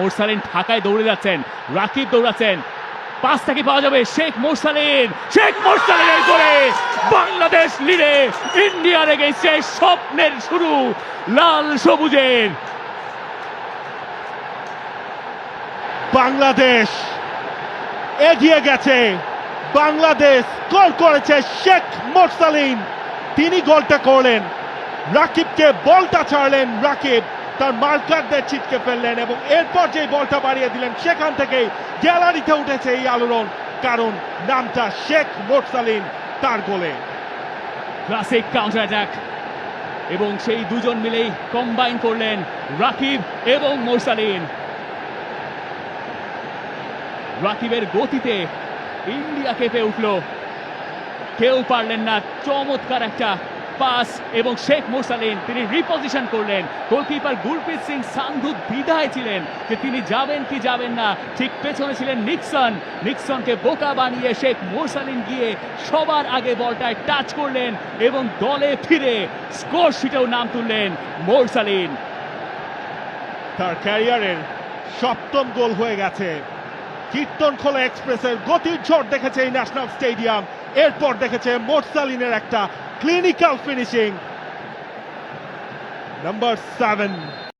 মোরসালিন ঢাকায় দৌড়ে যাচ্ছেন, রাকিব দৌড়াচ্ছেন, পাসটা কি পাওয়া যাবে? শেখ মোরসালিনের করে বাংলাদেশ লিডে, ইন্ডিয়ার এগেইনস্টে স্বপ্নের শুরু লাল সবুজের। বাংলাদেশ এগিয়ে গেছে, বাংলাদেশ গোল করেছে শেখ মোরসালিন, তিনি গোলটা করলেন। রাকিবকে বলটা ছাড়লেন, রাকিব তার মার্কারদের ছিটকে ফেললেন এবং এরপর যে বলটা বাড়িয়ে দিলেন সেখান থেকেই গ্যালারিতে উঠেছে এই আলোড়ন, কারণ নামটা শেখ মোরসালিন তার গোলে। ক্লাসিক কাউন্টার অ্যাটাক এবং সেই দুজন মিলেই কম্বাইন করলেন রাকিব এবং মোরসালিন। রাকিবের গতিতে ইন্ডিয়া কেঁপে উঠল, কেউ পারলেন না। চমৎকার একটা পাস এবং শেখ মোরসালিন তিনি রিপোজিশন করলেন। গোলকিপার গুরপ্রীত সিং সান্ধু দ্বিধায় ছিলেন যে তিনি যাবেন কি যাবেন না, ঠিক পেছনে ছিলেন নিক্সনকে বোকা বানিয়ে শেখ মোরসালিন গিয়ে সবার আগে বলটায় টাচ করলেন এবং দলে ফিরে স্কোর শিটেও নাম তুললেন মোরসালিন। তার ক্যারিয়ারের সপ্তম গোল হয়ে গেছে। কীর্তনখোলা এক্সপ্রেসের গতির ঝড় দেখেছে এই ন্যাশনাল স্টেডিয়াম, এরপর দেখেছে মোরসালিনের একটা ক্লিনিক্যাল ফিনিশিং। নাম্বার 7